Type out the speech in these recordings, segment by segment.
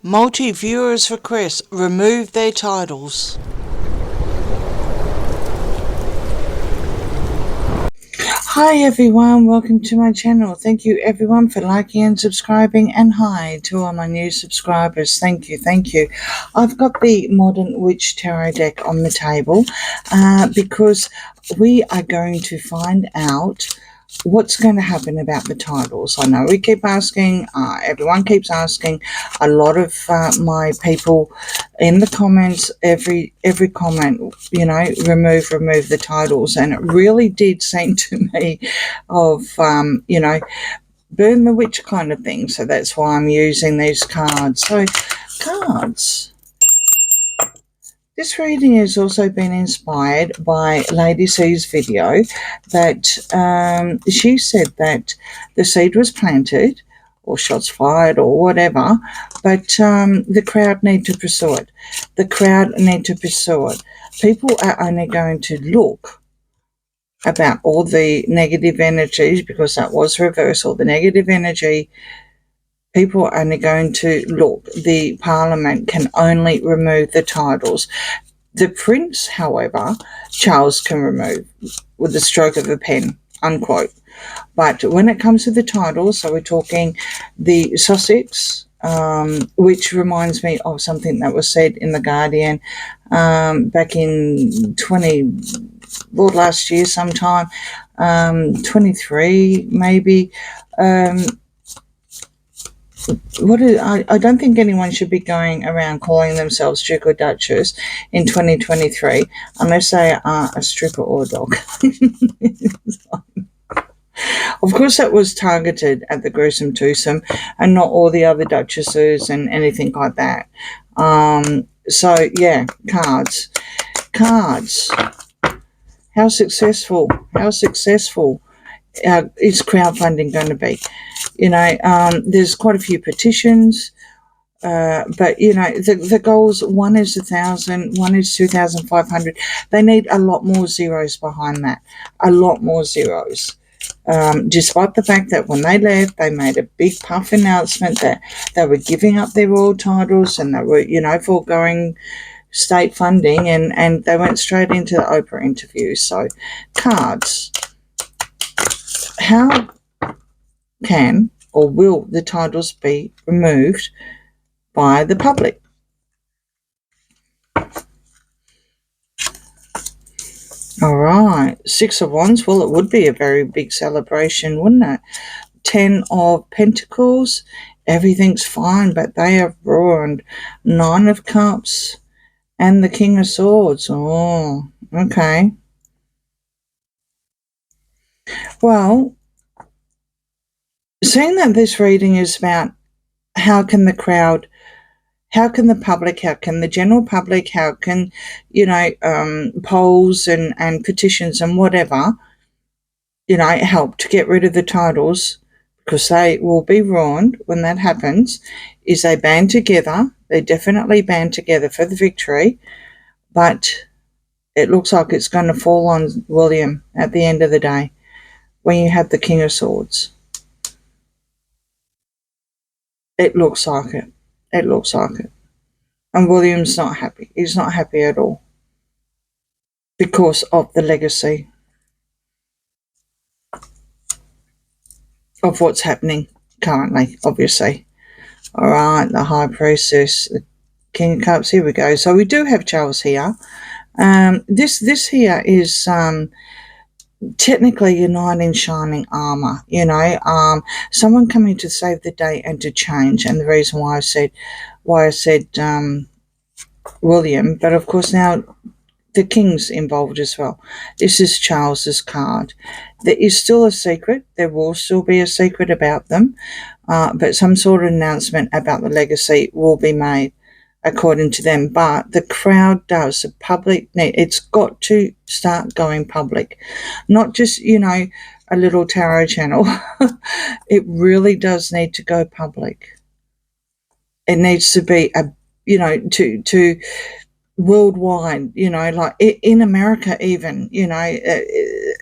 Multi-viewers request remove their titles. Hi everyone, welcome to my channel. Thank you everyone for liking and subscribing, and hi to all my new subscribers. Thank you. I've got the Modern Witch Tarot deck on the table because we are going to find out what's going to happen about the titles. I know we keep asking, everyone keeps asking. A lot of my people in the comments, every comment, remove the titles, and it really did seem to me of burn the witch kind of thing. So that's why I'm using these cards. So cards. This reading has also been inspired by Lady C's video that she said that the seed was planted or shots fired or whatever, but the crowd need to pursue it. People are only going to look about all the negative energies, because that was reversal, the negative energy. People are only going to look. The Parliament can only remove the titles. The Prince, however, Charles can remove with the stroke of a pen, unquote. But when it comes to the titles, so we're talking the Sussex, which reminds me of something that was said in The Guardian back in last year sometime, 23 maybe. I don't think anyone should be going around calling themselves Duke or Duchess in 2023 unless they are a stripper or a dog. Of course, that was targeted at the gruesome twosome and not all the other duchesses and anything like that. So, yeah, cards. How successful is crowdfunding going to be? There's quite a few petitions, but the goals, one is 1,000, one is 2,500. They need a lot more zeros behind that, despite the fact that when they left, they made a big puff announcement that they were giving up their royal titles and they were foregoing state funding, and they went straight into the Oprah interview. So cards. How can or will the titles be removed by the public? All right, Six of Wands. Well, it would be a very big celebration, wouldn't it? 10 of Pentacles. Everything's fine, but they have ruined. 9 of Cups and the King of Swords. Oh, okay. Well, seeing that this reading is about how can the public, how can the general public, how can, polls and petitions and whatever, help to get rid of the titles, because they will be ruined when that happens, is they band together. They definitely band together for the victory, but it looks like it's going to fall on William at the end of the day when you have the King of Swords. It looks like it. And William's not happy. He's not happy at all because of the legacy of what's happening currently, obviously. All right, the High Priestess, the King of Cups. Here we go. So we do have Charles here. This here is technically a knight in shining armor. Someone coming to save the day and to change. And the reason why I said William, but of course now the King's involved as well. This is Charles's card. There is still a secret. There will still be a secret about them, but some sort of announcement about the legacy will be made according to them. But the crowd does, the public, it's got to start going public, not just, a little tarot channel. It really does need to go public. It needs to be to worldwide, like in America even,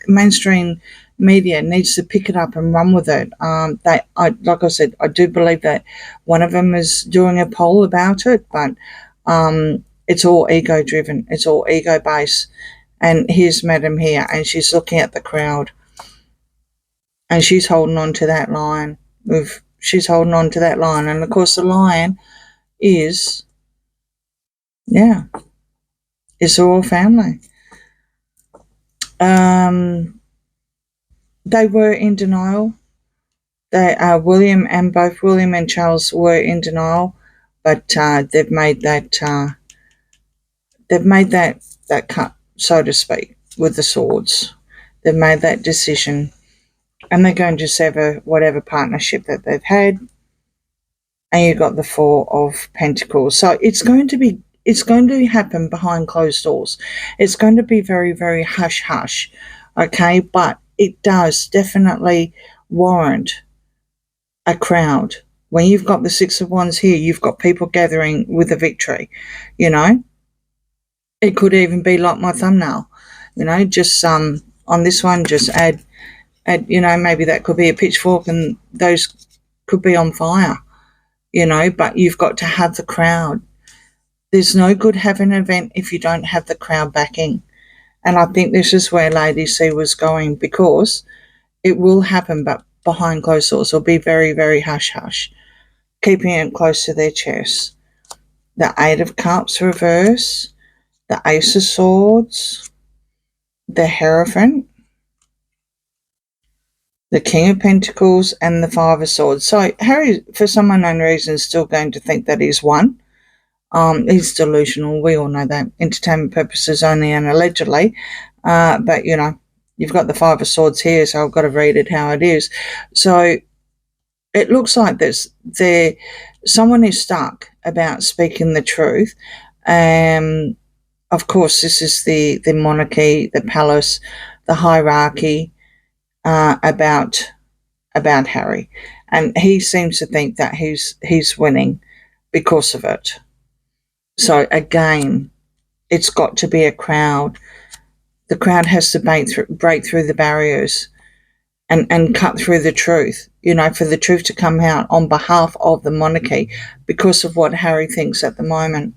mainstream media needs to pick it up and run with it. Like I said, I do believe that one of them is doing a poll about it, but it's all ego driven. It's all ego based. And here's Madam here, and she's looking at the crowd, and she's holding on to that line. She's holding on to that line, and of course the lion is, yeah, it's the royal family. They were in denial. Both William and Charles were in denial, but they've made that cut, so to speak, with the swords. They've made that decision, and they're going to sever whatever partnership that they've had. And you've got the Four of Pentacles. So it's going to happen behind closed doors. It's going to be very, very hush hush. Okay, but it does definitely warrant a crowd. When you've got the Six of Wands here, you've got people gathering with a victory. You know, it could even be like my thumbnail. You know, just on this one, just add. You know, maybe that could be a pitchfork, and those could be on fire. You know, but you've got to have the crowd. There's no good having an event if you don't have the crowd backing. And I think this is where Lady C was going, because it will happen, but behind closed doors. It'll be very, very hush-hush, keeping it close to their chest. The Eight of Cups reverse, the Ace of Swords, the Hierophant, the King of Pentacles, and the Five of Swords. So Harry, for some unknown reason, is still going to think that he's won. He's delusional. We all know that. Entertainment purposes only and allegedly. But, you know, you've got the Five of Swords here, so I've got to read it how it is. So it looks like someone is stuck about speaking the truth. Of course, this is the monarchy, the palace, the hierarchy about Harry. And he seems to think that he's winning because of it. So again, it's got to be a crowd. The crowd has to break through the barriers and cut through the truth, you know, for the truth to come out on behalf of the monarchy because of what Harry thinks at the moment.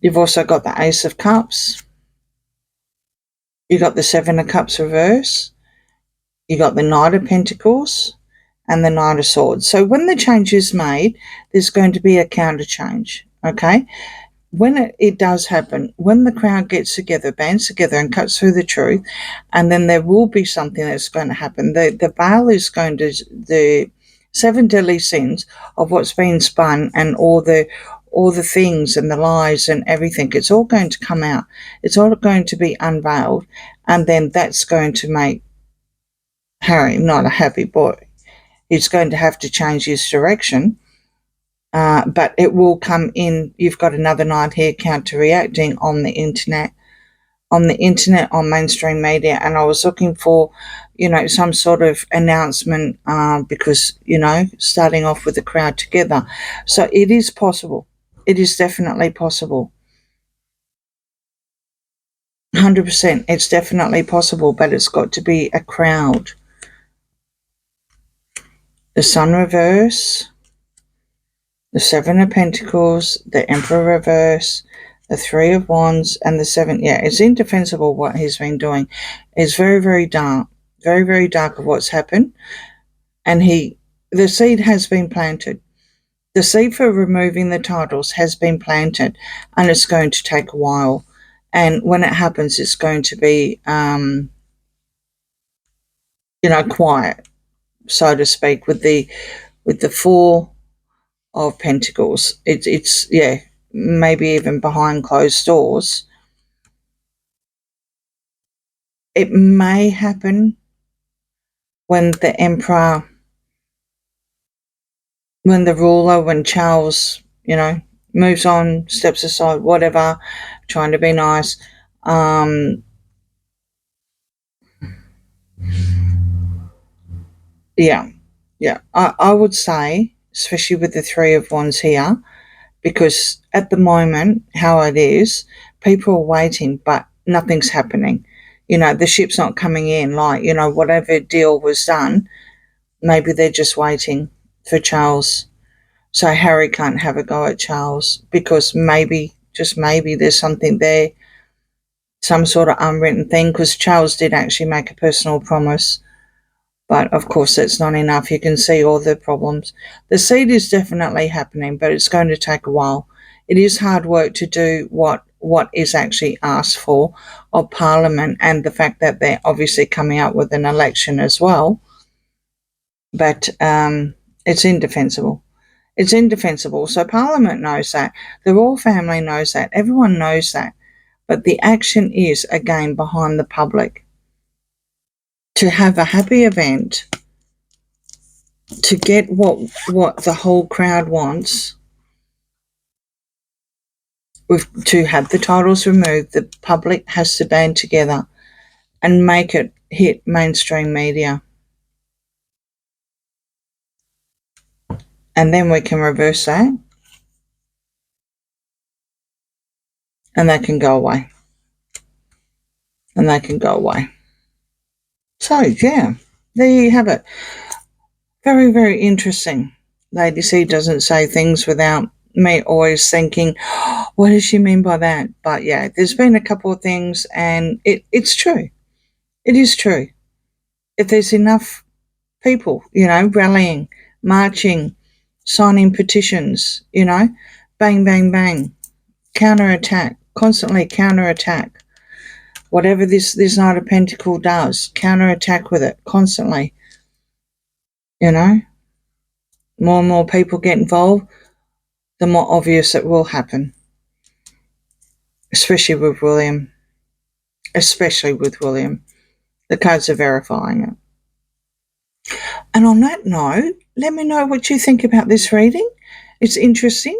You've also got the Ace of Cups. You've got the Seven of Cups reverse. You've got the Knight of Pentacles and the Knight of Swords. So when the change is made, there's going to be a counter change, okay? When it does happen, when the crowd gets together, bands together and cuts through the truth, and then there will be something that's going to happen. The veil is going to, the 7 deadly sins of what's been spun and all the things and the lies and everything, it's all going to come out. It's all going to be unveiled, and then that's going to make Harry not a happy boy. He's going to have to change his direction, but it will come in. You've got another knight here counter-reacting on the internet, on mainstream media, and I was looking for, you know, some sort of announcement because, you know, starting off with the crowd together. So it is possible. It is definitely possible. 100%. It's definitely possible, but it's got to be a crowd. The Sun reverse, the Seven of Pentacles, the Emperor reverse, the Three of Wands, and the Seven. Yeah, it's indefensible what he's been doing. It's very, very dark. Very, very dark of what's happened. And the seed has been planted. The seed for removing the titles has been planted, and it's going to take a while. And when it happens, it's going to be, you know, quiet, so to speak, with the Four of Pentacles. It's yeah, maybe even behind closed doors. It may happen when the Emperor, when the ruler, when Charles, you know, moves on, steps aside, whatever, trying to be nice. Yeah. I would say, especially with the Three of Wands here, because at the moment, how it is, people are waiting, but nothing's happening. the ship's not coming in, like, whatever deal was done, maybe they're just waiting for Charles. So Harry can't have a go at Charles because maybe, just maybe, there's something there, some sort of unwritten thing, because Charles did actually make a personal promise. But of course, that's not enough. You can see all the problems. The seed is definitely happening, but it's going to take a while. It is hard work to do what is actually asked for of Parliament, and the fact that they're obviously coming up with an election as well. But it's indefensible. It's indefensible. So Parliament knows that. The royal family knows that. Everyone knows that. But the action is, again, behind the public. To have a happy event, to get what the whole crowd wants, to have the titles removed, the public has to band together and make it hit mainstream media. And then we can reverse that. And they can go away. And they can go away. So, yeah, there you have it. Very, very interesting. Lady C doesn't say things without me always thinking, what does she mean by that? But yeah, there's been a couple of things, and it's true. It is true. If there's enough people, rallying, marching, signing petitions, bang, bang, bang, counterattack, constantly counterattack. Whatever this Knight of Pentacles does, counterattack with it constantly. More and more people get involved, the more obvious it will happen. Especially with William. The cards are verifying it. And on that note, let me know what you think about this reading. It's interesting.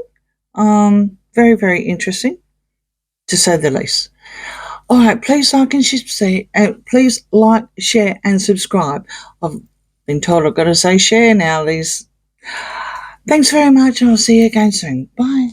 Very, very interesting, to say the least. All right, please like and please like, share, and subscribe. I've been told I've got to say share now, Liz. Thanks very much, and I'll see you again soon. Bye.